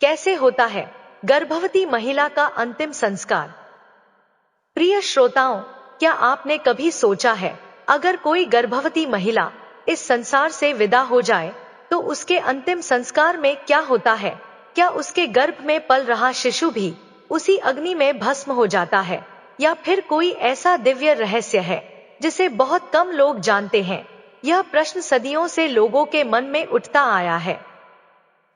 कैसे होता है गर्भवती महिला का अंतिम संस्कार? प्रिय श्रोताओं, क्या आपने कभी सोचा है अगर कोई गर्भवती महिला इस संसार से विदा हो जाए तो उसके अंतिम संस्कार में क्या होता है? क्या उसके गर्भ में पल रहा शिशु भी उसी अग्नि में भस्म हो जाता है, या फिर कोई ऐसा दिव्य रहस्य है जिसे बहुत कम लोग जानते हैं? यह प्रश्न सदियों से लोगों के मन में उठता आया है।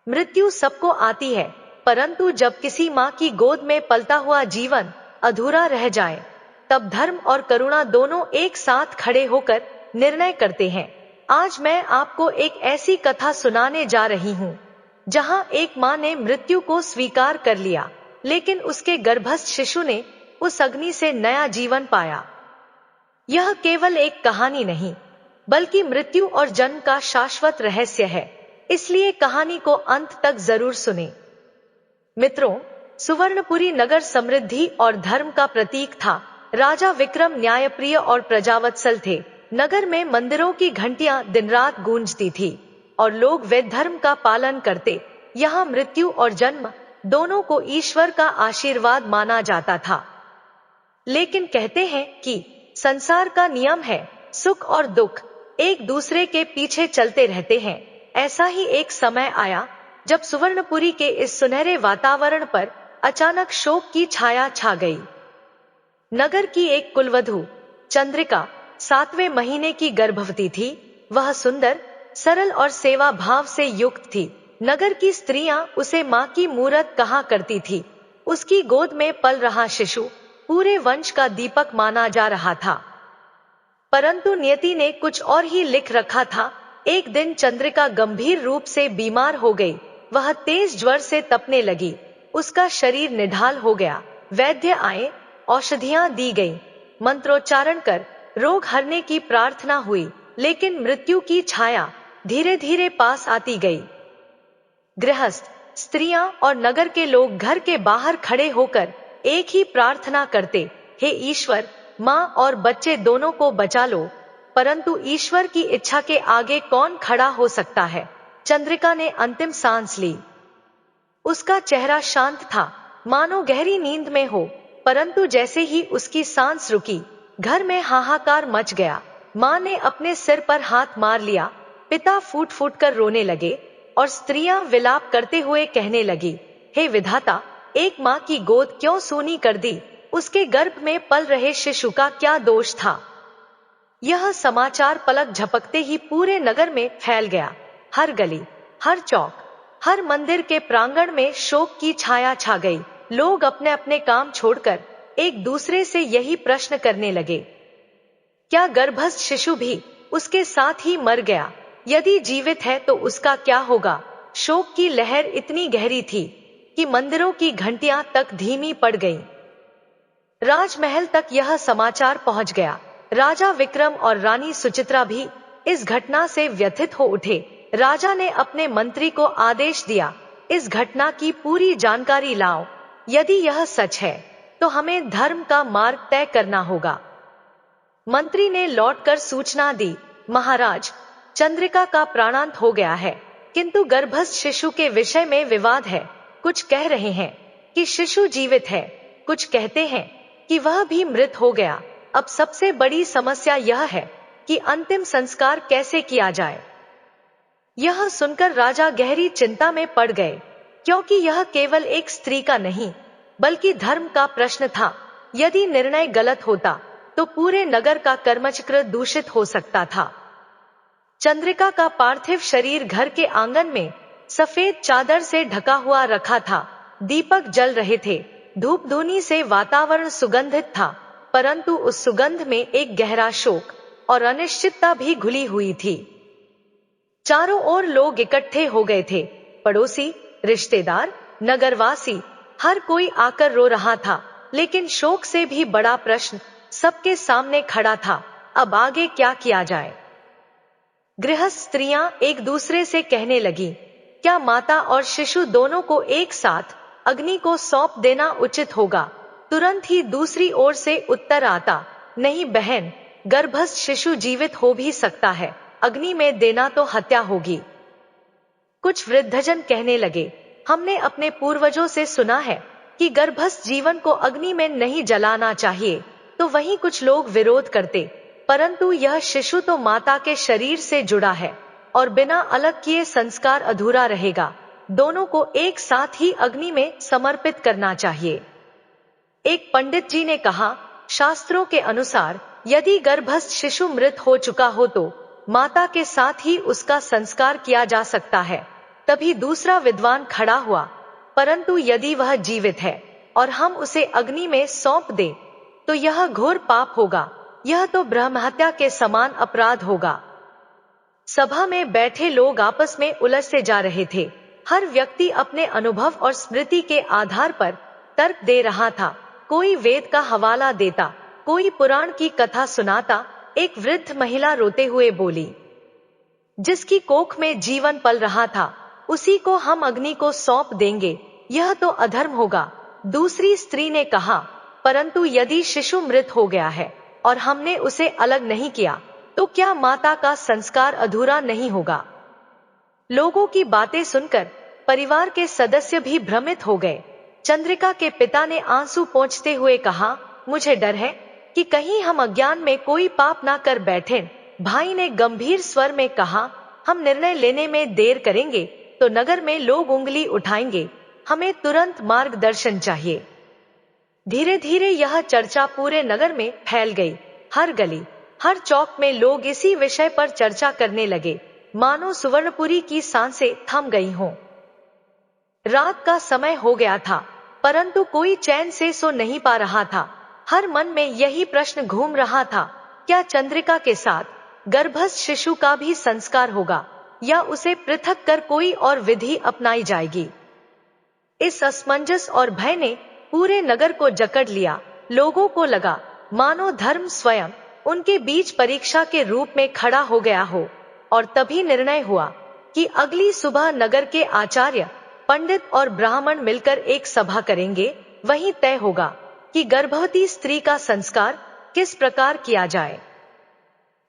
मृत्यु सबको आती है, परंतु जब किसी माँ की गोद में पलता हुआ जीवन अधूरा रह जाए, तब धर्म और करुणा दोनों एक साथ खड़े होकर निर्णय करते हैं। आज मैं आपको एक ऐसी कथा सुनाने जा रही हूँ, जहाँ एक माँ ने मृत्यु को स्वीकार कर लिया, लेकिन उसके गर्भस्थ शिशु ने उस अग्नि से नया जीवन पाया। यह केवल एक कहानी नहीं, बल्कि मृत्यु और जन्म का शाश्वत रहस्य है। इसलिए कहानी को अंत तक जरूर सुने। मित्रों, सुवर्णपुरी नगर समृद्धि और धर्म का प्रतीक था। राजा विक्रम न्यायप्रिय और प्रजावत्सल थे। नगर में मंदिरों की घंटियां दिन रात गूंजती थी और लोग वेद धर्म का पालन करते। यहाँ मृत्यु और जन्म दोनों को ईश्वर का आशीर्वाद माना जाता था। लेकिन कहते हैं कि संसार का नियम है, सुख और दुख एक दूसरे के पीछे चलते रहते हैं। ऐसा ही एक समय आया जब सुवर्णपुरी के इस सुनहरे वातावरण पर अचानक शोक की छाया छा गई। नगर की एक कुलवधू चंद्रिका 7वें महीने की गर्भवती थी। वह सुंदर, सरल और सेवा भाव से युक्त थी। नगर की स्त्रियां उसे मां की मूरत कहा करती थी। उसकी गोद में पल रहा शिशु पूरे वंश का दीपक माना जा रहा था। परंतु नियति ने कुछ और ही लिख रखा था। एक दिन चंद्रिका गंभीर रूप से बीमार हो गई। वह तेज ज्वर से तपने लगी। उसका शरीर निढाल हो गया। वैद्य आए, औषधियां दी गईं, मंत्रोच्चारण कर रोग हरने की प्रार्थना हुई, लेकिन मृत्यु की छाया धीरे धीरे पास आती गई। गृहस्थ, स्त्रियां और नगर के लोग घर के बाहर खड़े होकर एक ही प्रार्थना करते, हे ईश्वर, माँ और बच्चे दोनों को बचा लो। परंतु ईश्वर की इच्छा के आगे कौन खड़ा हो सकता है? चंद्रिका ने अंतिम सांस ली। उसका चेहरा शांत था, मानो गहरी नींद में हो। परंतु जैसे ही उसकी सांस रुकी, घर में हाहाकार मच गया। माँ ने अपने सिर पर हाथ मार लिया, पिता फूट फूट कर रोने लगे और स्त्रियां विलाप करते हुए कहने लगी, हे विधाता, एक माँ की गोद क्यों सूनी कर दी? उसके गर्भ में पल रहे शिशु का क्या दोष था? यह समाचार पलक झपकते ही पूरे नगर में फैल गया। हर गली, हर चौक, हर मंदिर के प्रांगण में शोक की छाया छा गई। लोग अपने अपने काम छोड़कर एक दूसरे से यही प्रश्न करने लगे, क्या गर्भस्थ शिशु भी उसके साथ ही मर गया? यदि जीवित है तो उसका क्या होगा? शोक की लहर इतनी गहरी थी कि मंदिरों की घंटियां तक धीमी पड़ गईं। राजमहल तक यह समाचार पहुंच गया। राजा विक्रम और रानी सुचित्रा भी इस घटना से व्यथित हो उठे। राजा ने अपने मंत्री को आदेश दिया, इस घटना की पूरी जानकारी लाओ। यदि यह सच है तो हमें धर्म का मार्ग तय करना होगा। मंत्री ने लौटकर सूचना दी, महाराज, चंद्रिका का प्राणांत हो गया है, किंतु गर्भस्थ शिशु के विषय में विवाद है। कुछ कह रहे हैं कि शिशु जीवित है, कुछ कहते हैं कि वह भी मृत हो गया। अब सबसे बड़ी समस्या यह है कि अंतिम संस्कार कैसे किया जाए। यह सुनकर राजा गहरी चिंता में पड़ गए, क्योंकि यह केवल एक स्त्री का नहीं, बल्कि धर्म का प्रश्न था। यदि निर्णय गलत होता तो पूरे नगर का कर्मचक्र दूषित हो सकता था। चंद्रिका का पार्थिव शरीर घर के आंगन में सफेद चादर से ढका हुआ रखा था। दीपक जल रहे थे, धूप धूनी से वातावरण सुगंधित था, परंतु उस सुगंध में एक गहरा शोक और अनिश्चितता भी घुली हुई थी। चारों ओर लोग इकट्ठे हो गए थे, पड़ोसी, रिश्तेदार, नगरवासी, हर कोई आकर रो रहा था। लेकिन शोक से भी बड़ा प्रश्न सबके सामने खड़ा था, अब आगे क्या किया जाए? गृहस्थ स्त्रियां एक दूसरे से कहने लगी, क्या माता और शिशु दोनों को एक साथ अग्नि को सौंप देना उचित होगा? तुरंत ही दूसरी ओर से उत्तर आता, नहीं बहन, गर्भस्थ शिशु जीवित हो भी सकता है, अग्नि में देना तो हत्या होगी। कुछ वृद्धजन कहने लगे, हमने अपने पूर्वजों से सुना है कि गर्भस्थ जीवन को अग्नि में नहीं जलाना चाहिए, तो वहीं कुछ लोग विरोध करते, परंतु यह शिशु तो माता के शरीर से जुड़ा है और बिना अलग किए संस्कार अधूरा रहेगा। दोनों को एक साथ ही अग्नि में समर्पित करना चाहिए। एक पंडित जी ने कहा, शास्त्रों के अनुसार यदि गर्भस्थ शिशु मृत हो चुका हो तो माता के साथ ही उसका संस्कार किया जा सकता है। तभी दूसरा विद्वान खड़ा हुआ, परंतु यदि वह जीवित है और हम उसे अग्नि में सौंप दें तो यह घोर पाप होगा, यह तो ब्रह्महत्या के समान अपराध होगा। सभा में बैठे लोग आपस में उलझते जा रहे थे। हर व्यक्ति अपने अनुभव और स्मृति के आधार पर तर्क दे रहा था। कोई वेद का हवाला देता, कोई पुराण की कथा सुनाता। एक वृद्ध महिला रोते हुए बोली, जिसकी कोख में जीवन पल रहा था उसी को हम अग्नि को सौंप देंगे, यह तो अधर्म होगा। दूसरी स्त्री ने कहा, परंतु यदि शिशु मृत हो गया है और हमने उसे अलग नहीं किया तो क्या माता का संस्कार अधूरा नहीं होगा? लोगों की बातें सुनकर परिवार के सदस्य भी भ्रमित हो गए। चंद्रिका के पिता ने आंसू पोंछते हुए कहा, मुझे डर है कि कहीं हम अज्ञान में कोई पाप ना कर बैठे। भाई ने गंभीर स्वर में कहा, हम निर्णय लेने में देर करेंगे तो नगर में लोग उंगली उठाएंगे, हमें तुरंत मार्गदर्शन चाहिए। धीरे धीरे यह चर्चा पूरे नगर में फैल गई। हर गली, हर चौक में लोग इसी विषय पर चर्चा करने लगे, मानो सुवर्णपुरी की सांसें थम गई हों। रात का समय हो गया था, परंतु कोई चैन से सो नहीं पा रहा था। हर मन में यही प्रश्न घूम रहा था, क्या चंद्रिका के साथ गर्भस्थ शिशु का भी संस्कार होगा या उसे पृथक कर कोई और विधि अपनाई जाएगी? इस असमंजस और भय ने पूरे नगर को जकड़ लिया। लोगों को लगा मानो धर्म स्वयं उनके बीच परीक्षा के रूप में खड़ा हो गया हो। और तभी निर्णय हुआ कि अगली सुबह नगर के आचार्य, पंडित और ब्राह्मण मिलकर एक सभा करेंगे। वहीं तय होगा कि गर्भवती स्त्री का संस्कार किस प्रकार किया जाए।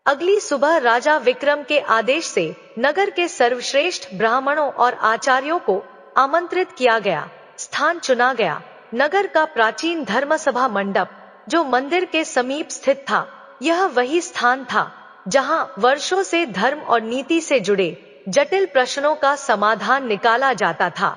अगली सुबह राजा विक्रम के आदेश से नगर के सर्वश्रेष्ठ ब्राह्मणों और आचार्यों को आमंत्रित किया गया। स्थान चुना गया, नगर का प्राचीन धर्मसभा मंडप जो मंदिर के समीप स्थित था। यह वही स्थान था जहां वर्षों से धर्म और नीति से जुड़े जटिल प्रश्नों का समाधान निकाला जाता था।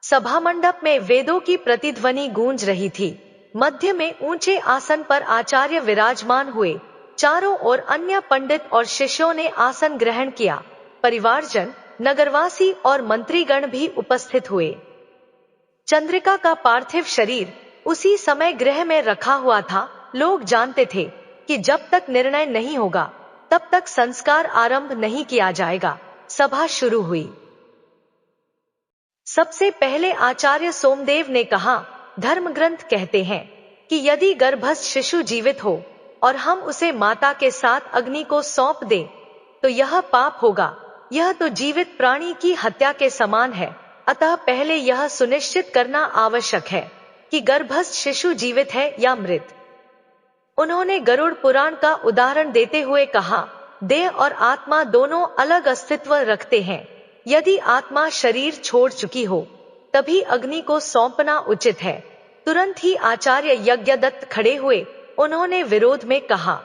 सभा मंडप में वेदों की प्रतिध्वनि गूंज रही थी। मध्य में ऊंचे आसन पर आचार्य विराजमान हुए। चारों ओर अन्य पंडित और शिष्यों ने आसन ग्रहण किया। परिवारजन, नगरवासी और मंत्रीगण भी उपस्थित हुए। चंद्रिका का पार्थिव शरीर उसी समय गृह में रखा हुआ था। लोग जानते थे कि जब तक निर्णय नहीं होगा तब तक संस्कार आरंभ नहीं किया जाएगा। सभा शुरू हुई। सबसे पहले आचार्य सोमदेव ने कहा, धर्म ग्रंथ कहते हैं कि यदि गर्भस्थ शिशु जीवित हो और हम उसे माता के साथ अग्नि को सौंप दें तो यह पाप होगा। यह तो जीवित प्राणी की हत्या के समान है। अतः पहले यह सुनिश्चित करना आवश्यक है कि गर्भस्थ शिशु जीवित है या मृत। उन्होंने गरुड़ पुराण का उदाहरण देते हुए कहा, देह और आत्मा दोनों अलग अस्तित्व रखते हैं। यदि आत्मा शरीर छोड़ चुकी हो तभी अग्नि को सौंपना उचित है। तुरंत ही आचार्य यज्ञदत्त खड़े हुए। उन्होंने विरोध में कहा,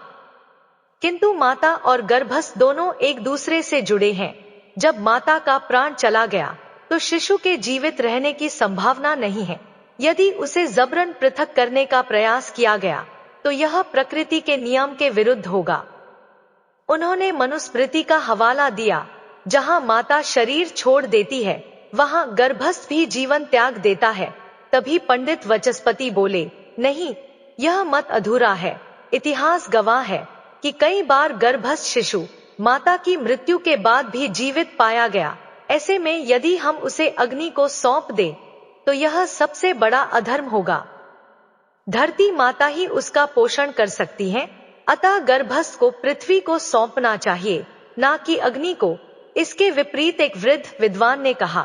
किंतु माता और गर्भस्थ दोनों एक दूसरे से जुड़े हैं। जब माता का प्राण चला गया तो शिशु के जीवित रहने की संभावना नहीं है। यदि उसे जबरन पृथक करने का प्रयास किया गया तो यह प्रकृति के नियम के विरुद्ध होगा। उन्होंने मनुस्मृति का हवाला दिया, जहां माता शरीर छोड़ देती है वहां गर्भस्थ भी जीवन त्याग देता है। तभी पंडित वचस्पति बोले, नहीं, यह मत अधूरा है। इतिहास गवाह है कि कई बार गर्भस्थ शिशु माता की मृत्यु के बाद भी जीवित पाया गया। ऐसे में यदि हम उसे अग्नि को सौंप दें तो यह सबसे बड़ा अधर्म होगा। धरती माता ही उसका पोषण कर सकती है, अतः गर्भस्थ को पृथ्वी को सौंपना चाहिए, ना कि अग्नि को। इसके विपरीत एक वृद्ध विद्वान ने कहा,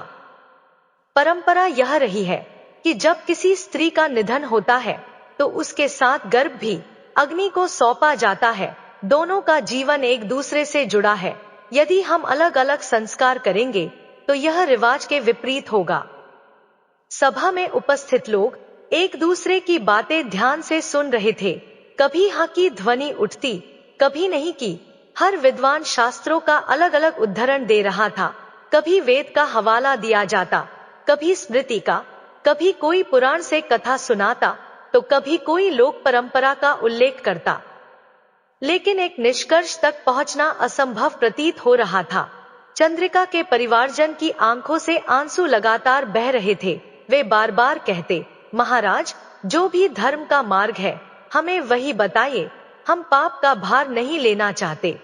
परंपरा यह रही है कि जब किसी स्त्री का निधन होता है तो उसके साथ गर्भ भी अग्नि को सौंपा जाता है। दोनों का जीवन एक दूसरे से जुड़ा है। यदि हम अलग अलग संस्कार करेंगे तो तो यह रिवाज के विपरीत होगा। सभा में उपस्थित लोग एक दूसरे की बातें ध्यान से सुन रहे थे। कभी हाँ की ध्वनि उठती, कभी नहीं की। हर विद्वान शास्त्रों का अलग अलग उद्धरण दे रहा था। कभी वेद का हवाला दिया जाता, कभी स्मृति का, कभी कोई पुराण से कथा सुनाता, तो कभी कोई लोक परंपरा का उल्लेख करता। लेकिन एक निष्कर्ष तक पहुंचना असंभव प्रतीत हो रहा था। चंद्रिका के परिवारजन की आंखों से आंसू लगातार बह रहे थे। वे बार बार कहते, महाराज, जो भी धर्म का मार्ग है, हमें वही बताइए, हम पाप का भार नहीं लेना चाहते।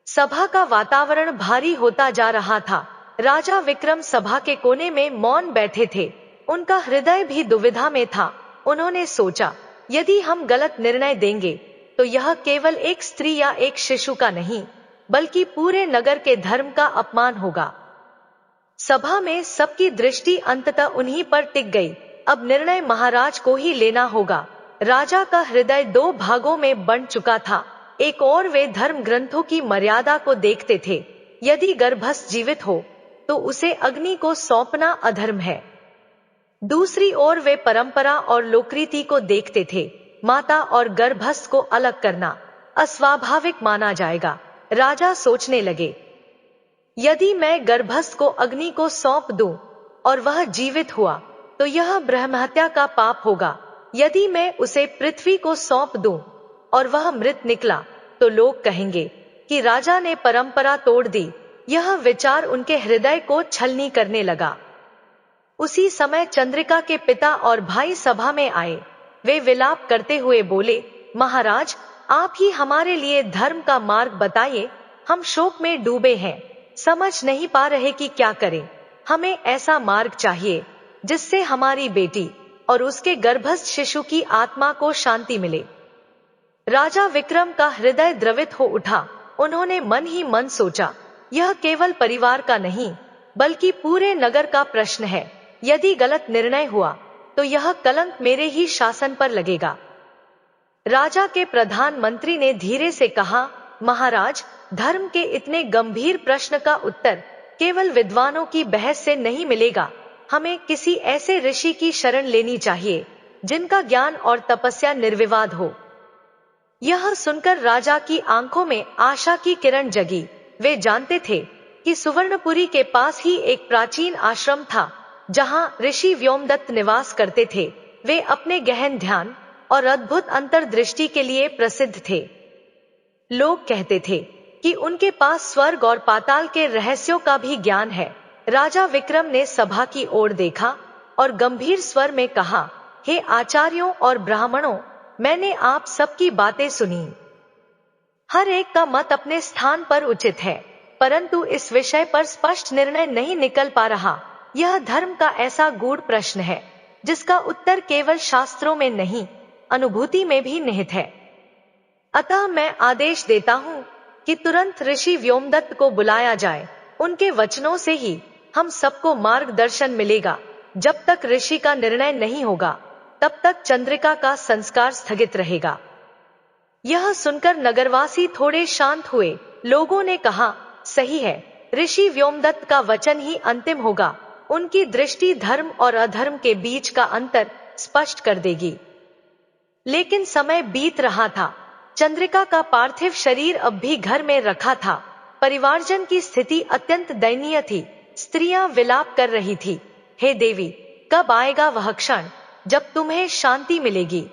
सभा का वातावरण भारी होता जा रहा था। राजा विक्रम सभा के कोने में मौन बैठे थे। उनका हृदय भी दुविधा में था। उन्होंने सोचा, यदि हम गलत निर्णय देंगे तो यह केवल एक स्त्री या एक शिशु का नहीं, बल्कि पूरे नगर के धर्म का अपमान होगा। सभा में सबकी दृष्टि अंततः उन्हीं पर टिक गई। अब निर्णय महाराज को ही लेना होगा। राजा का हृदय दो भागों में बंट चुका था। एक और वे धर्म ग्रंथों की मर्यादा को देखते थे। यदि गर्भस्थ जीवित हो तो उसे अग्नि को सौंपना अधर्म है। दूसरी ओर वे परंपरा और लोकरीति को देखते थे। माता और गर्भस्थ को अलग करना अस्वाभाविक माना जाएगा। राजा सोचने लगे, यदि मैं गर्भस्थ को अग्नि को सौंप दूं और वह जीवित हुआ तो यह ब्रह्महत्या का पाप होगा। यदि मैं उसे पृथ्वी को सौंप दूं और वह मृत निकला तो लोग कहेंगे कि राजा ने परंपरा तोड़ दी। यह विचार उनके हृदय को छलनी करने लगा। उसी समय चंद्रिका के पिता और भाई सभा में आए। वे विलाप करते हुए बोले, महाराज, आप ही हमारे लिए धर्म का मार्ग बताइए। हम शोक में डूबे हैं, समझ नहीं पा रहे कि क्या करें। हमें ऐसा मार्ग चाहिए जिससे हमारी बेटी और उसके गर्भस्थ शिशु की आत्मा को शांति मिले। राजा विक्रम का हृदय द्रवित हो उठा। उन्होंने मन ही मन सोचा, यह केवल परिवार का नहीं, बल्कि पूरे नगर का प्रश्न है। यदि गलत निर्णय हुआ तो यह कलंक मेरे ही शासन पर लगेगा। राजा के प्रधानमंत्री ने धीरे से कहा, महाराज, धर्म के इतने गंभीर प्रश्न का उत्तर केवल विद्वानों की बहस से नहीं मिलेगा। हमें किसी ऐसे ऋषि की शरण लेनी चाहिए जिनका ज्ञान और तपस्या निर्विवाद हो। यह सुनकर राजा की आंखों में आशा की किरण जगी। वे जानते थे कि सुवर्णपुरी के पास ही एक प्राचीन आश्रम था जहां ऋषि व्योमदत्त निवास करते थे। वे अपने गहन ध्यान और अद्भुत अंतर्दृष्टि के लिए प्रसिद्ध थे। लोग कहते थे कि उनके पास स्वर्ग और पाताल के रहस्यों का भी ज्ञान है। राजा विक्रम ने सभा की ओर देखा और गंभीर स्वर में कहा, हे आचार्यों और ब्राह्मणों, मैंने आप सबकी बातें सुनी। हर एक का मत अपने स्थान पर उचित है, परंतु इस विषय पर स्पष्ट निर्णय नहीं निकल पा रहा। यह धर्म का ऐसा गूढ़ प्रश्न है जिसका उत्तर केवल शास्त्रों में नहीं, अनुभूति में भी निहित है। अतः मैं आदेश देता हूं कि तुरंत ऋषि व्योमदत्त को बुलाया जाए। उनके वचनों से ही हम सबको मार्गदर्शन मिलेगा। जब तक ऋषि का निर्णय नहीं होगा तब तक चंद्रिका का संस्कार स्थगित रहेगा। यह सुनकर नगरवासी थोड़े शांत हुए। लोगों ने कहा, सही है, ऋषि व्योमदत्त का वचन ही अंतिम होगा। उनकी दृष्टि धर्म और अधर्म के बीच का अंतर स्पष्ट कर देगी। लेकिन समय बीत रहा था। चंद्रिका का पार्थिव शरीर अब भी घर में रखा था। परिवारजन की स्थिति अत्यंत दयनीय थी। स्त्रियां विलाप कर रही थी, हे देवी, कब आएगा वह क्षण जब तुम्हें शांति मिलेगी।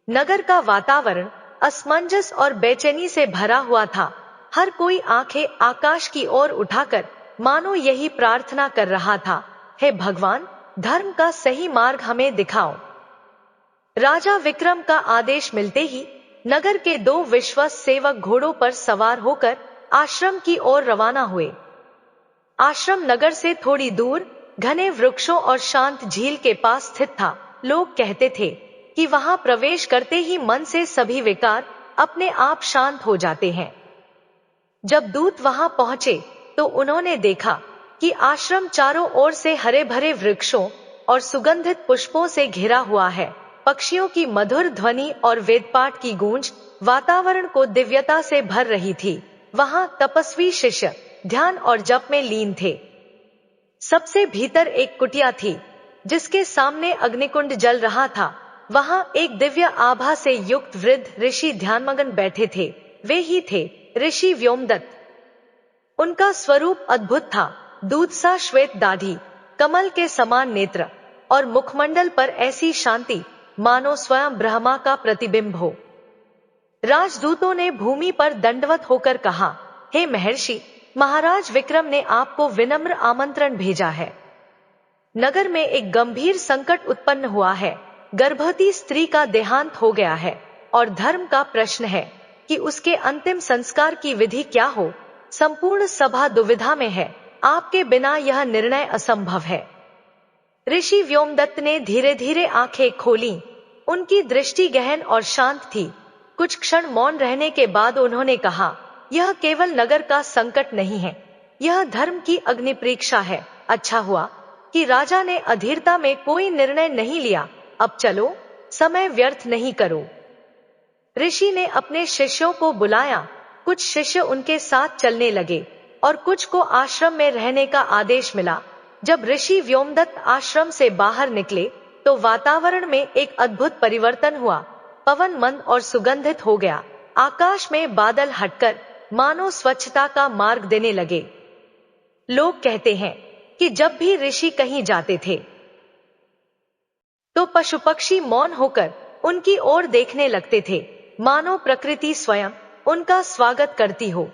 नगर का वातावरण असमंजस और बेचैनी से भरा हुआ था। हर कोई आंखें आकाश की ओर उठाकर मानो यही प्रार्थना कर रहा था, हे भगवान, धर्म का सही मार्ग हमें दिखाओ। राजा विक्रम का आदेश मिलते ही नगर के दो विश्वस्त सेवक घोड़ों पर सवार होकर आश्रम की ओर रवाना हुए। आश्रम नगर से थोड़ी दूर घने वृक्षों और शांत झील के पास स्थित था। लोग कहते थे कि वहां प्रवेश करते ही मन से सभी विकार अपने आप शांत हो जाते हैं। जब दूत वहां पहुंचे तो उन्होंने देखा कि आश्रम चारों ओर से हरे भरे वृक्षों और सुगंधित पुष्पों से घिरा हुआ है। पक्षियों की मधुर ध्वनि और वेदपाठ की गूंज वातावरण को दिव्यता से भर रही थी। वहां तपस्वी शिष्य ध्यान और जप में लीन थे। सबसे भीतर एक कुटिया थी, जिसके सामने अग्निकुंड जल रहा था। वहां एक दिव्य आभा से युक्त वृद्ध ऋषि ध्यानमग्न बैठे थे। वे ही थे ऋषि व्योमदत्त। उनका स्वरूप अद्भुत था। दूध सा श्वेत दाढ़ी, कमल के समान नेत्र और मुखमंडल पर ऐसी शांति मानो स्वयं ब्रह्मा का प्रतिबिंब हो। राजदूतों ने भूमि पर दंडवत होकर कहा, हे महर्षि, महाराज विक्रम ने आपको विनम्र आमंत्रण भेजा है। नगर में एक गंभीर संकट उत्पन्न हुआ है। गर्भवती स्त्री का देहांत हो गया है और धर्म का प्रश्न है कि उसके अंतिम संस्कार की विधि क्या हो। संपूर्ण सभा दुविधा में है। आपके बिना यह निर्णय असंभव है। ऋषि व्योमदत्त ने धीरे धीरे आंखें खोलीं। उनकी दृष्टि गहन और शांत थी। कुछ क्षण मौन रहने के बाद उन्होंने कहा, यह केवल नगर का संकट नहीं है, यह धर्म की अग्नि परीक्षा है। अच्छा हुआ कि राजा ने अधीरता में कोई निर्णय नहीं लिया। अब चलो, समय व्यर्थ नहीं करो। ऋषि ने अपने शिष्यों को बुलाया। कुछ शिष्य उनके साथ चलने लगे और कुछ को आश्रम में रहने का आदेश मिला। जब ऋषि व्योमदत्त आश्रम से बाहर निकले तो वातावरण में एक अद्भुत परिवर्तन हुआ। पवन मंद और सुगंधित हो गया। आकाश में बादल हटकर मानो स्वच्छता का मार्ग देने लगे। लोग कहते हैं कि जब भी ऋषि कहीं जाते थे तो पशु पक्षी मौन होकर उनकी ओर देखने लगते थे, मानो प्रकृति स्वयं उनका स्वागत करती हो।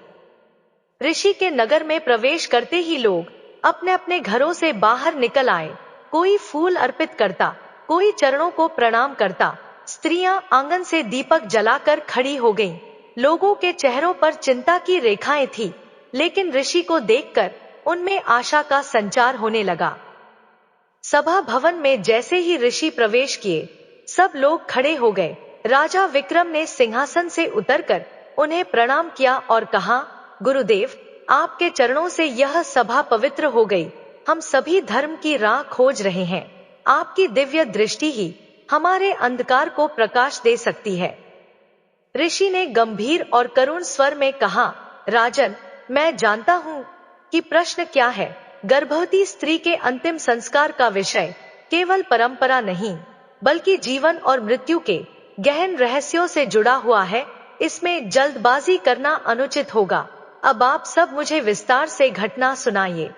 ऋषि के नगर में प्रवेश करते ही लोग अपने अपने घरों से बाहर निकल आए। कोई फूल अर्पित करता, कोई चरणों को प्रणाम करता। स्त्रियां आंगन से दीपक जलाकर खड़ी हो गईं। लोगों के चेहरों पर चिंता की रेखाएं थी, लेकिन ऋषि को देखकर उनमें आशा का संचार होने लगा। सभा भवन में जैसे ही ऋषि प्रवेश किए, सब लोग खड़े हो गए। राजा विक्रम ने सिंहासन से उतरकर उन्हें प्रणाम किया और कहा, गुरुदेव, आपके चरणों से यह सभा पवित्र हो गई। हम सभी धर्म की राह खोज रहे हैं। आपकी दिव्य दृष्टि ही हमारे अंधकार को प्रकाश दे सकती है। ऋषि ने गंभीर और करुण स्वर में कहा, राजन, मैं जानता हूं कि प्रश्न क्या है। गर्भवती स्त्री के अंतिम संस्कार का विषय केवल परंपरा नहीं, बल्कि जीवन और मृत्यु के गहन रहस्यों से जुड़ा हुआ है। इसमें जल्दबाजी करना अनुचित होगा। अब आप सब मुझे विस्तार से घटना सुनाइए।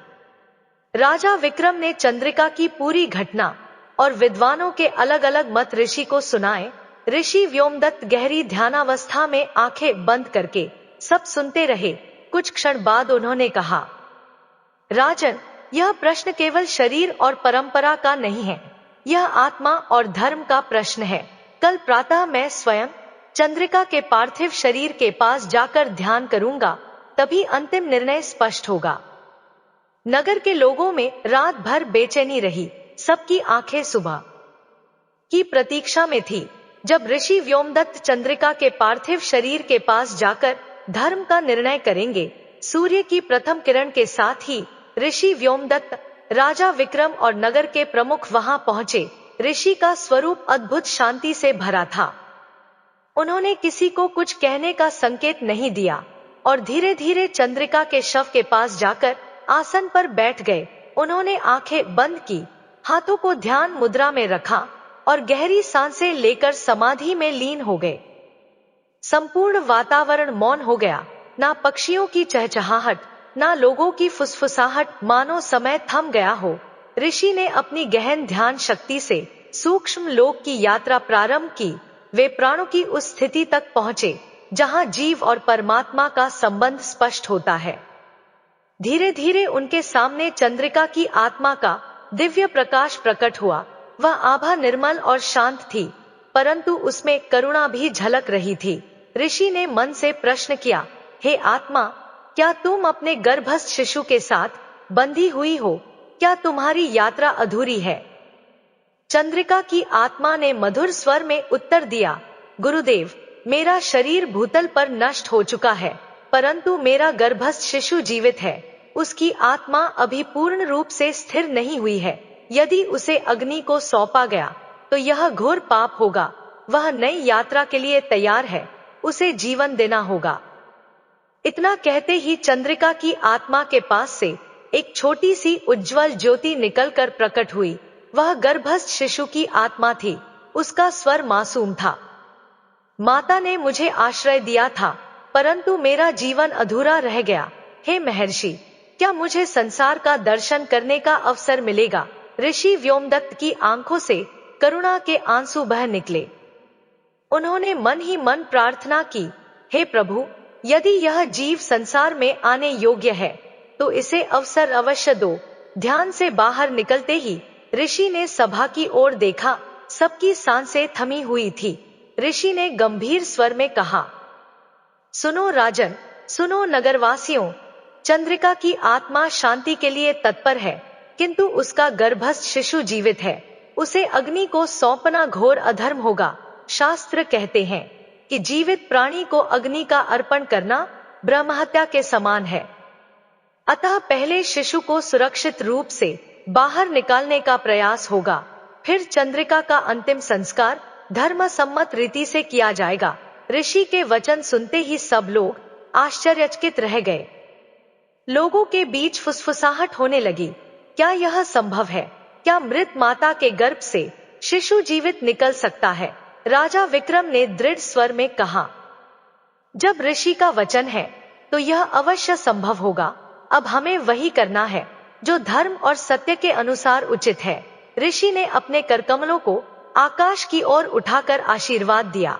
राजा विक्रम ने चंद्रिका की पूरी घटना और विद्वानों के अलग अलग मत ऋषि को सुनाए। ऋषि व्योमदत्त गहरी ध्यानावस्था में आंखें बंद करके सब सुनते रहे। कुछ क्षण बाद उन्होंने कहा, राजन, यह प्रश्न केवल शरीर और परंपरा का नहीं है, यह आत्मा और धर्म का प्रश्न है। कल प्रातः मैं स्वयं चंद्रिका के पार्थिव शरीर के पास जाकर ध्यान करूंगा, तभी अंतिम निर्णय स्पष्ट होगा। नगर के लोगों में रात भर बेचैनी रही। सबकी आंखें सुबह की प्रतीक्षा में थी, जब ऋषि व्योमदत्त चंद्रिका के पार्थिव शरीर के पास जाकर धर्म का निर्णय करेंगे। सूर्य की प्रथम किरण के साथ ही ऋषि व्योमदत्त, राजा विक्रम और नगर के प्रमुख वहां पहुंचे। ऋषि का स्वरूप अद्भुत शांति से भरा था। उन्होंने किसी को कुछ कहने का संकेत नहीं दिया और धीरे धीरे चंद्रिका के शव के पास जाकर आसन पर बैठ गए। उन्होंने आंखें बंद की, हाथों को ध्यान मुद्रा में रखा और गहरी सांसें लेकर समाधि में लीन हो गए। संपूर्ण वातावरण मौन हो गया। ना पक्षियों की चहचहाहट, ना लोगों की फुसफुसाहट, मानो समय थम गया हो। ऋषि ने अपनी गहन ध्यान शक्ति से सूक्ष्म लोक की यात्रा प्रारंभ की। वे प्राणों की उस स्थिति तक पहुंचे जहां जीव और परमात्मा का संबंध स्पष्ट होता है। धीरे धीरे उनके सामने चंद्रिका की आत्मा का दिव्य प्रकाश प्रकट हुआ। वह आभा निर्मल और शांत थी, परंतु उसमें करुणा भी झलक रही थी। ऋषि ने मन से प्रश्न किया, हे आत्मा, क्या तुम अपने गर्भस्थ शिशु के साथ बंधी हुई हो? क्या तुम्हारी यात्रा अधूरी है? चंद्रिका की आत्मा ने मधुर स्वर में उत्तर दिया, गुरुदेव, मेरा शरीर भूतल पर नष्ट हो चुका है, परंतु मेरा गर्भस्थ शिशु जीवित है। उसकी आत्मा अभी पूर्ण रूप से स्थिर नहीं हुई है। यदि उसे अग्नि को सौंपा गया तो यह घोर पाप होगा। वह नई यात्रा के लिए तैयार है, उसे जीवन देना होगा। इतना कहते ही चंद्रिका की आत्मा के पास से एक छोटी सी उज्ज्वल ज्योति निकलकर प्रकट हुई। वह गर्भस्थ शिशु की आत्मा थी। उसका स्वर मासूम था। माता ने मुझे आश्रय दिया था, परंतु मेरा जीवन अधूरा रह गया। हे महर्षि, क्या मुझे संसार का दर्शन करने का अवसर मिलेगा? ऋषि व्योमदत्त की आंखों से करुणा के आंसू बह निकले। उन्होंने मन ही मन प्रार्थना की, हे प्रभु, यदि यह जीव संसार में आने योग्य है तो इसे अवसर अवश्य दो। ध्यान से बाहर निकलते ही ऋषि ने सभा की ओर देखा। सबकी सांसें थमी हुई थी। ऋषि ने गंभीर स्वर में कहा, सुनो राजन, सुनो नगरवासियों, चंद्रिका की आत्मा शांति के लिए तत्पर है, किंतु उसका गर्भस्थ शिशु जीवित है। उसे अग्नि को सौंपना घोर अधर्म होगा। शास्त्र कहते हैं कि जीवित प्राणी को अग्नि का अर्पण करना ब्रह्महत्या के समान है। अतः पहले शिशु को सुरक्षित रूप से बाहर निकालने का प्रयास होगा, फिर चंद्रिका का अंतिम संस्कार धर्म सम्मत रीति से किया जाएगा। ऋषि के वचन सुनते ही सब लोग आश्चर्यचकित रह गए। लोगों के बीच फुसफुसाहट होने लगी। क्या यह संभव है? क्या मृत माता के गर्भ से शिशु जीवित निकल सकता है? राजा विक्रम ने दृढ़ स्वर में कहा, जब ऋषि का वचन है तो यह अवश्य संभव होगा। अब हमें वही करना है जो धर्म और सत्य के अनुसार उचित है। ऋषि ने अपने करकमलों को आकाश की ओर उठाकर आशीर्वाद दिया।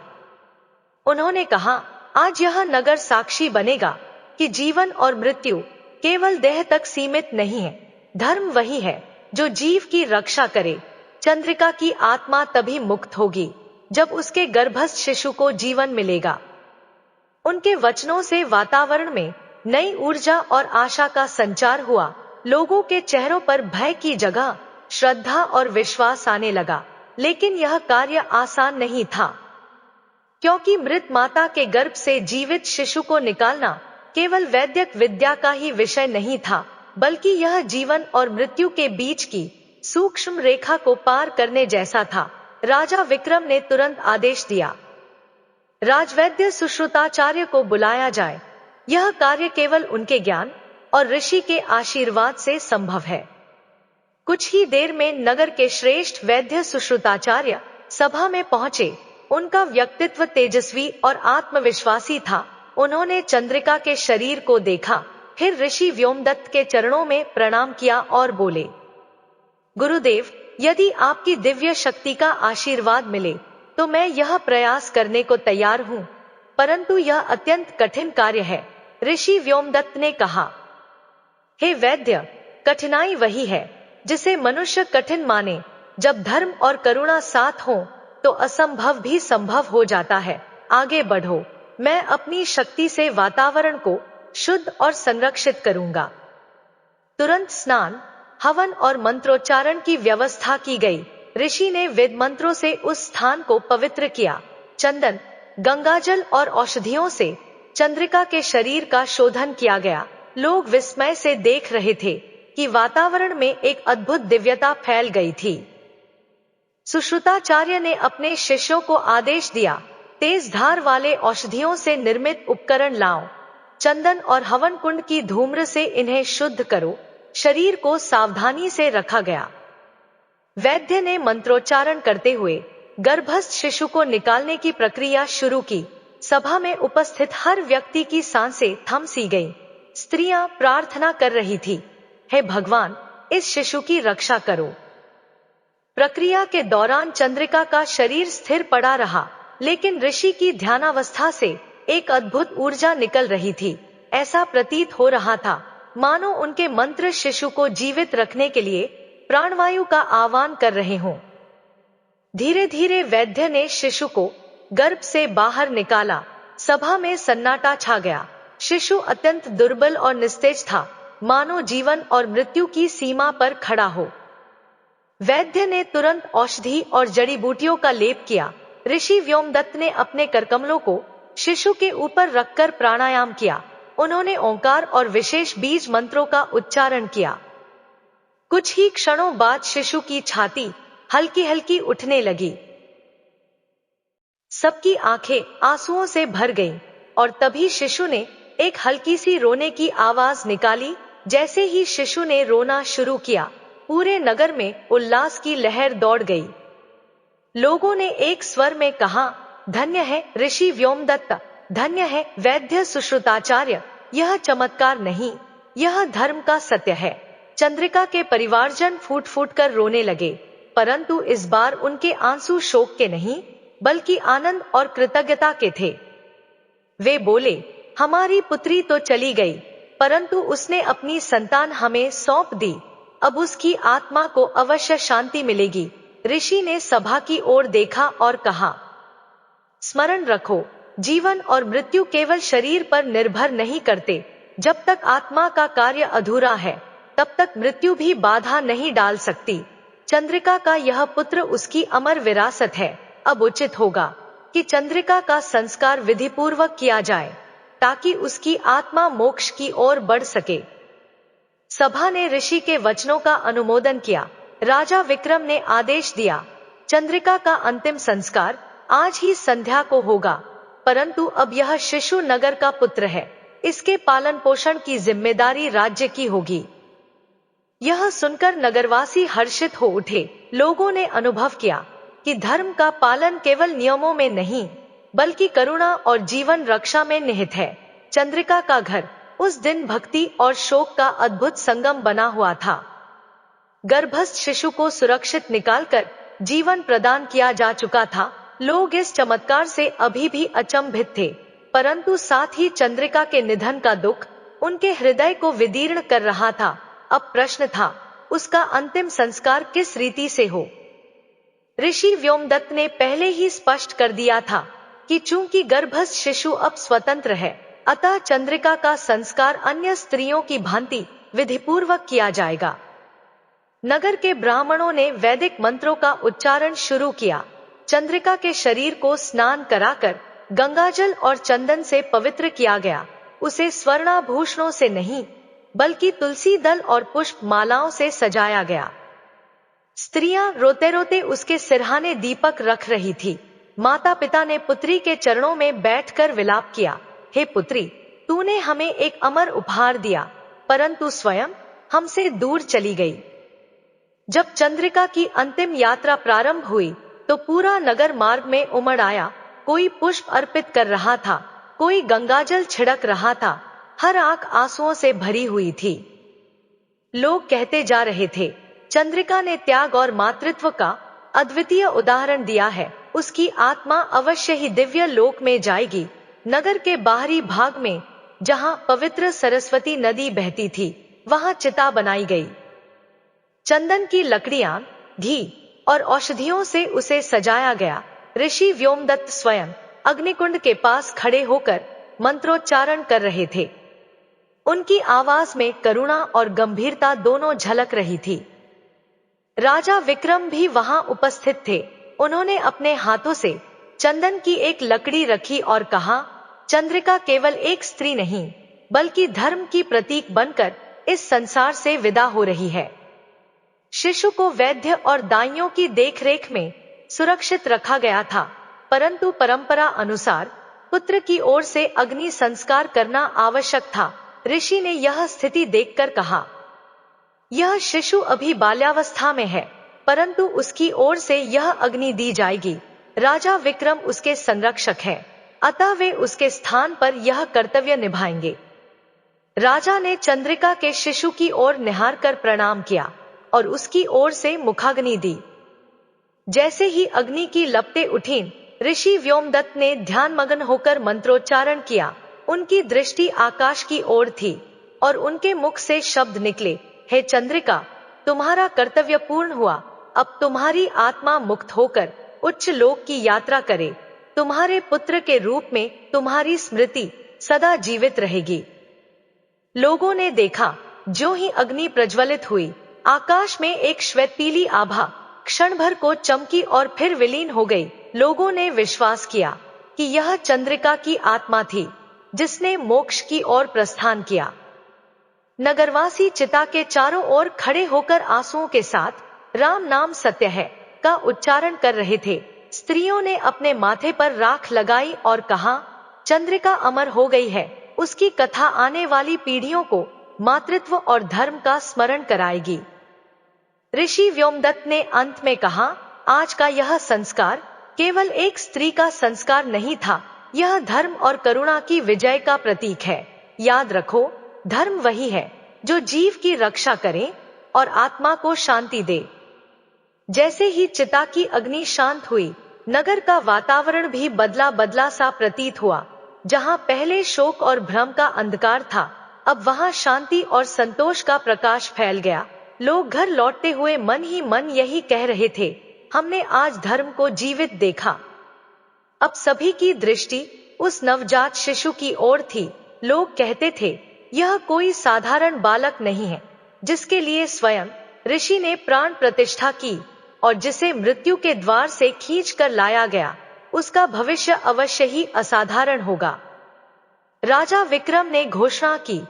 उन्होंने कहा, आज यह नगर साक्षी बनेगा कि जीवन और मृत्यु केवल देह तक सीमित नहीं है। धर्म वही है जो जीव की रक्षा करे। चंद्रिका की आत्मा तभी मुक्त होगी जब उसके गर्भस्थ शिशु को जीवन मिलेगा। उनके वचनों से वातावरण में नई ऊर्जा और आशा का संचार हुआ। लोगों के चेहरों पर भय की जगह श्रद्धा और विश्वास आने लगा। लेकिन यह कार्य आसान नहीं था, क्योंकि मृत माता के गर्भ से जीवित शिशु को निकालना केवल वैद्यक विद्या का ही विषय नहीं था, बल्कि यह जीवन और मृत्यु के बीच की सूक्ष्म रेखा को पार करने जैसा था। राजा विक्रम ने तुरंत आदेश दिया, राजवैद्य सुश्रुताचार्य को बुलाया जाए। यह कार्य केवल उनके ज्ञान और ऋषि के आशीर्वाद से संभव है। कुछ ही देर में नगर के श्रेष्ठ वैद्य सुश्रुताचार्य सभा में पहुंचे। उनका व्यक्तित्व तेजस्वी और आत्मविश्वासी था। उन्होंने चंद्रिका के शरीर को देखा, फिर ऋषि व्योमदत्त के चरणों में प्रणाम किया और बोले, गुरुदेव, यदि आपकी दिव्य शक्ति का आशीर्वाद मिले तो मैं यह प्रयास करने को तैयार हूं, परंतु यह अत्यंत कठिन कार्य है। ऋषि व्योमदत्त ने कहा, हे वैद्य, कठिनाई वही है जिसे मनुष्य कठिन माने। जब धर्म और करुणा साथ हो तो असंभव भी संभव हो जाता है। आगे बढ़ो, मैं अपनी शक्ति से वातावरण को शुद्ध और संरक्षित करूंगा। तुरंत स्नान, हवन और मंत्रोच्चारण की व्यवस्था की गई। ऋषि ने वेद मंत्रों से उस स्थान को पवित्र किया। चंदन, गंगाजल और औषधियों से चंद्रिका के शरीर का शोधन किया गया। लोग विस्मय से देख रहे थे कि वातावरण में एक अद्भुत दिव्यता फैल गई थी। सुश्रुताचार्य ने अपने शिष्यों को आदेश दिया, तेज धार वाले औषधियों से निर्मित उपकरण लाओ। चंदन और हवन कुंड की धूम्र से इन्हें शुद्ध करो। शरीर को सावधानी से रखा गया। वैद्य ने मंत्रोच्चारण करते हुए गर्भस्थ शिशु को निकालने की प्रक्रिया शुरू की। सभा में उपस्थित हर व्यक्ति की सांसें थम सी गईं। स्त्रियां प्रार्थना कर रही थी, हे भगवान, इस शिशु की रक्षा करो। प्रक्रिया के दौरान चंद्रिका का शरीर स्थिर पड़ा रहा, लेकिन ऋषि की ध्यानावस्था से एक अद्भुत ऊर्जा निकल रही थी। ऐसा प्रतीत हो रहा था मानो उनके मंत्र शिशु को जीवित रखने के लिए प्राणवायु का आह्वान कर रहे हों। धीरे धीरे वैद्य ने शिशु को गर्भ से बाहर निकाला। सभा में सन्नाटा छा गया। शिशु अत्यंत दुर्बल और निस्तेज था, मानो जीवन और मृत्यु की सीमा पर खड़ा हो। वैद्य ने तुरंत औषधि और जड़ी बूटियों का लेप किया। ऋषि व्योमदत्त ने अपने करकमलों को शिशु के ऊपर रखकर प्राणायाम किया। उन्होंने ओंकार और विशेष बीज मंत्रों का उच्चारण किया। कुछ ही क्षणों बाद शिशु की छाती हल्की हल्की उठने लगी। सबकी आंखें आंसुओं से भर गईं और तभी शिशु ने एक हल्की सी रोने की आवाज निकाली। जैसे ही शिशु ने रोना शुरू किया, पूरे नगर में उल्लास की लहर दौड़ गई। लोगों ने एक स्वर में कहा, धन्य है ऋषि व्योमदत्त, धन्य है वैद्य सुश्रुताचार्य, यह चमत्कार नहीं, यह धर्म का सत्य है। चंद्रिका के परिवारजन फूट फूट कर रोने लगे, परंतु इस बार उनके आंसू शोक के नहीं, बल्कि आनंद और कृतज्ञता के थे। वे बोले, हमारी पुत्री तो चली गई, परंतु उसने अपनी संतान हमें सौंप दी, अब उसकी आत्मा को अवश्य शांति मिलेगी। ऋषि ने सभा की ओर देखा और कहा, स्मरण रखो, जीवन और मृत्यु केवल शरीर पर निर्भर नहीं करते। जब तक आत्मा का कार्य अधूरा है, तब तक मृत्यु भी बाधा नहीं डाल सकती। चंद्रिका का यह पुत्र उसकी अमर विरासत है। अब उचित होगा कि चंद्रिका का संस्कार विधिपूर्वक किया जाए, ताकि उसकी आत्मा मोक्ष की ओर बढ़ सके। सभा ने ऋषि के वचनों का अनुमोदन किया। राजा विक्रम ने आदेश दिया, चंद्रिका का अंतिम संस्कार आज ही संध्या को होगा, परंतु अब यह शिशु नगर का पुत्र है, इसके पालन पोषण की जिम्मेदारी राज्य की होगी। यह सुनकर नगरवासी हर्षित हो उठे। लोगों ने अनुभव किया कि धर्म का पालन केवल नियमों में नहीं, बल्कि करुणा और जीवन रक्षा में निहित है। चंद्रिका का घर उस दिन भक्ति और शोक का अद्भुत संगम बना हुआ था। गर्भस्थ शिशु को सुरक्षित निकालकर जीवन प्रदान किया जा चुका था। लोग इस चमत्कार से अभी भी अचंभित थे, परंतु साथ ही चंद्रिका के निधन का दुख उनके हृदय को विदीर्ण कर रहा था। अब प्रश्न था, उसका अंतिम संस्कार किस रीति से हो। ऋषि व्योमदत्त ने पहले ही स्पष्ट कर दिया था कि चूंकि गर्भस्थ शिशु अब स्वतंत्र है, अतः चंद्रिका का संस्कार अन्य स्त्रियों की भांति विधिपूर्वक किया जाएगा। नगर के ब्राह्मणों ने वैदिक मंत्रों का उच्चारण शुरू किया। चंद्रिका के शरीर को स्नान कराकर गंगाजल और चंदन से पवित्र किया गया। उसे स्वर्णाभूषणों से नहीं, बल्कि तुलसी दल और पुष्प मालाओं से सजाया गया। स्त्रियां रोते रोते उसके सिरहाने दीपक रख रही थी। माता पिता ने पुत्री के चरणों में बैठकर विलाप किया, हे पुत्री, तूने हमें एक अमर उपहार दिया, परंतु स्वयं हमसे दूर चली गई। जब चंद्रिका की अंतिम यात्रा प्रारंभ हुई, तो पूरा नगर मार्ग में उमड़ आया। कोई पुष्प अर्पित कर रहा था, कोई गंगाजल छिड़क रहा था, हर आंख आंसुओं से भरी हुई थी। लोग कहते जा रहे थे, चंद्रिका ने त्याग और मातृत्व का अद्वितीय उदाहरण दिया है, उसकी आत्मा अवश्य ही दिव्य लोक में जाएगी। नगर के बाहरी भाग में, जहां पवित्र सरस्वती नदी बहती थी, वहां चिता बनाई गई। चंदन की लकड़ियां, घी और औषधियों से उसे सजाया गया। ऋषि व्योमदत्त स्वयं अग्निकुंड के पास खड़े होकर मंत्रोच्चारण कर रहे थे। उनकी आवाज में करुणा और गंभीरता दोनों झलक रही थी। राजा विक्रम भी वहां उपस्थित थे। उन्होंने अपने हाथों से चंदन की एक लकड़ी रखी और कहा, चंद्रिका केवल एक स्त्री नहीं, बल्कि धर्म की प्रतीक बनकर इस संसार से विदा हो रही है। शिशु को वैद्य और दाइयों की देखरेख में सुरक्षित रखा गया था, परंतु परंपरा अनुसार पुत्र की ओर से अग्नि संस्कार करना आवश्यक था। ऋषि ने यह स्थिति देखकर कहा, यह शिशु अभी बाल्यावस्था में है, परंतु उसकी ओर से यह अग्नि दी जाएगी। राजा विक्रम उसके संरक्षक है, अतः वे उसके स्थान पर यह कर्तव्य निभाएंगे। राजा ने चंद्रिका के शिशु की ओर निहार कर प्रणाम किया और उसकी ओर से मुखाग्नि दी। जैसे ही अग्नि की लपटें उठीं, ऋषि व्योमदत्त ने ध्यानमग्न होकर मंत्रोच्चारण किया। उनकी दृष्टि आकाश की ओर थी और उनके मुख से शब्द निकले, हे चंद्रिका, तुम्हारा कर्तव्य पूर्ण हुआ। अब तुम्हारी आत्मा मुक्त होकर उच्च लोक की यात्रा करे। तुम्हारे पुत्र के रूप में तुम्हारी स्मृति सदा जीवित रहेगी। लोगों ने देखा, ज्यों ही अग्नि प्रज्वलित हुई, आकाश में एक श्वेत पीली आभा क्षण भर को चमकी और फिर विलीन हो गई। लोगों ने विश्वास किया कि यह चंद्रिका की आत्मा थी, जिसने मोक्ष की ओर प्रस्थान किया। नगरवासी चिता के चारों ओर खड़े होकर आंसुओं के साथ राम नाम सत्य है का उच्चारण कर रहे थे। स्त्रियों ने अपने माथे पर राख लगाई और कहा, चंद्रिका अमर हो गई है, उसकी कथा आने वाली पीढ़ियों को मातृत्व और धर्म का स्मरण कराएगी। ऋषि व्योमदत्त ने अंत में कहा, आज का यह संस्कार केवल एक स्त्री का संस्कार नहीं था, यह धर्म और करुणा की विजय का प्रतीक है। याद रखो, धर्म वही है जो जीव की रक्षा करे और आत्मा को शांति दे। जैसे ही चिता की अग्नि शांत हुई, नगर का वातावरण भी बदला बदला सा प्रतीत हुआ। जहां पहले शोक और भ्रम का अंधकार था, अब वहां शांति और संतोष का प्रकाश फैल गया। लोग घर लौटते हुए मन ही मन यही कह रहे थे, हमने आज धर्म को जीवित देखा। अब सभी की दृष्टि उस नवजात शिशु की ओर थी। लोग कहते थे, यह कोई साधारण बालक नहीं है, जिसके लिए स्वयं ऋषि ने प्राण प्रतिष्ठा की और जिसे मृत्यु के द्वार से खींच कर लाया गया। उसका भविष्य अवश्य ही असाधारण होगा। राजा विक्रम ने घोषणा की,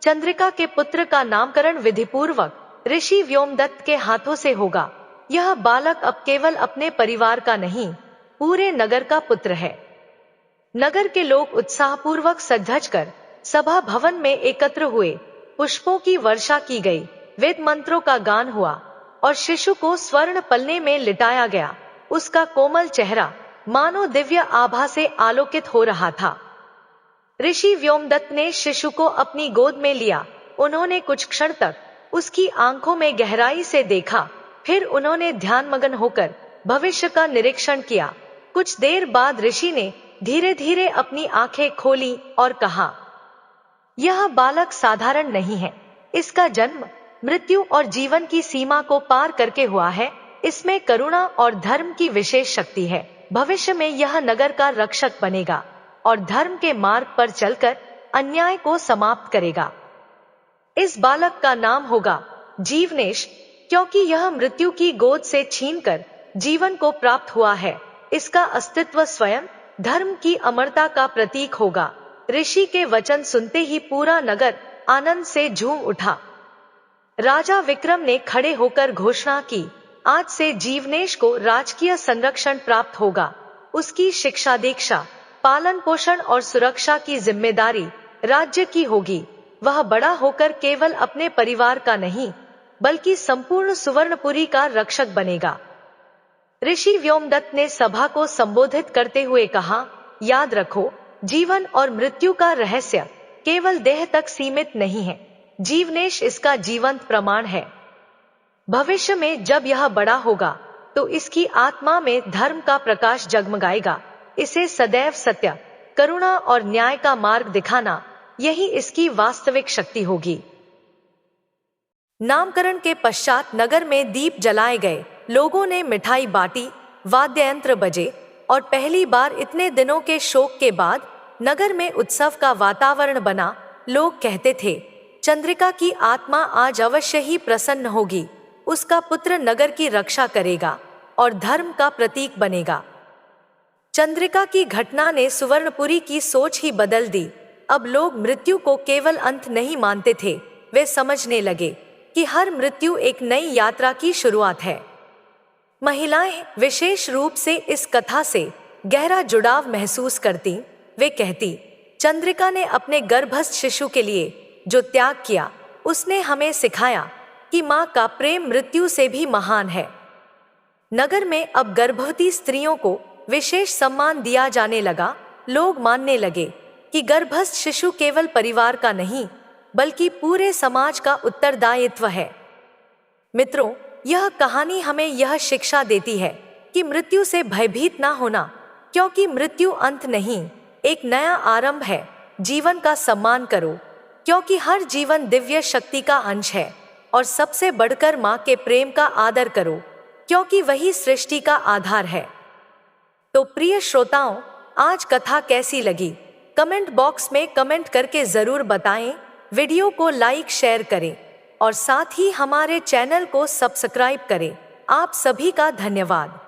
चंद्रिका के पुत्र का नामकरण विधिपूर्वक ऋषि व्योमदत्त के हाथों से होगा। यह बालक अब केवल अपने परिवार का नहीं, पूरे नगर का पुत्र है। नगर के लोग उत्साहपूर्वक सज कर सभा भवन में एकत्र हुए। पुष्पों की वर्षा की गई, वेद मंत्रों का गान हुआ और शिशु को स्वर्ण पलने में लिटाया गया। उसका कोमल चेहरा मानो दिव्य आभा से आलोकित हो रहा था। ऋषि व्योमदत्त ने शिशु को अपनी गोद में लिया। उन्होंने कुछ क्षण तक उसकी आंखों में गहराई से देखा, फिर उन्होंने ध्यानमग्न होकर भविष्य का निरीक्षण किया। कुछ देर बाद ऋषि ने धीरे धीरे अपनी आंखें खोली और कहा, यह बालक साधारण नहीं है। इसका जन्म मृत्यु और जीवन की सीमा को पार करके हुआ है। इसमें करुणा और धर्म की विशेष शक्ति है। भविष्य में यह नगर का रक्षक बनेगा और धर्म के मार्ग पर चलकर अन्याय को समाप्त करेगा। इस बालक का नाम होगा जीवनेश, क्योंकि यह मृत्यु की गोद से छीनकर जीवन को प्राप्त हुआ है। इसका अस्तित्व स्वयं धर्म की अमरता का प्रतीक होगा। ऋषि के वचन सुनते ही पूरा नगर आनंद से झूम उठा। राजा विक्रम ने खड़े होकर घोषणा की, आज से जीवनेश को राजकीय संरक्षण प्राप्त होगा। उसकी शिक्षा, दीक्षा, पालन पोषण और सुरक्षा की जिम्मेदारी राज्य की होगी। वह बड़ा होकर केवल अपने परिवार का नहीं, बल्कि संपूर्ण सुवर्णपुरी का रक्षक बनेगा। ऋषि व्योमदत्त ने सभा को संबोधित करते हुए कहा, याद रखो, जीवन और मृत्यु का रहस्य केवल देह तक सीमित नहीं है। जीवनेश इसका जीवंत प्रमाण है। भविष्य में जब यह बड़ा होगा तो इसकी आत्मा में धर्म का प्रकाश जगमगाएगा। इसे सदैव सत्य, करुणा और न्याय का मार्ग दिखाना, यही इसकी वास्तविक शक्ति होगी। नामकरण के पश्चात नगर में दीप जलाए गए, लोगों ने मिठाई बांटी, वाद्ययंत्र बजे और पहली बार इतने दिनों के शोक के बाद नगर में उत्सव का वातावरण बना। लोग कहते थे, चंद्रिका की आत्मा आज अवश्य ही प्रसन्न होगी। उसका पुत्र नगर की रक्षा करेगा और धर्म का प्रतीक बनेगा। चंद्रिका की घटना ने सुवर्णपुरी की सोच ही बदल दी। अब लोग मृत्यु को केवल अंत नहीं मानते थे, वे समझने लगे कि हर मृत्यु एक नई यात्रा की शुरुआत है। महिलाएं विशेष रूप से इस कथा से गहरा जुड़ाव महसूस करती। वे कहती, चंद्रिका ने अपने गर्भस्थ शिशु के लिए जो त्याग किया, उसने हमें सिखाया कि मां का प्रेम मृत्यु से भी महान है। नगर में अब गर्भवती स्त्रियों को विशेष सम्मान दिया जाने लगा। लोग मानने लगे कि गर्भस्थ शिशु केवल परिवार का नहीं, बल्कि पूरे समाज का उत्तरदायित्व है। मित्रों, यह कहानी हमें यह शिक्षा देती है कि मृत्यु से भयभीत ना होना, क्योंकि मृत्यु अंत नहीं, एक नया आरंभ है। जीवन का सम्मान करो, क्योंकि हर जीवन दिव्य शक्ति का अंश है। और सबसे बढ़कर मां के प्रेम का आदर करो, क्योंकि वही सृष्टि का आधार है। तो प्रिय श्रोताओं, आज कथा कैसी लगी? कमेंट बॉक्स में कमेंट करके जरूर बताएं। वीडियो को लाइक शेयर करें और साथ ही हमारे चैनल को सब्सक्राइब करें। आप सभी का धन्यवाद।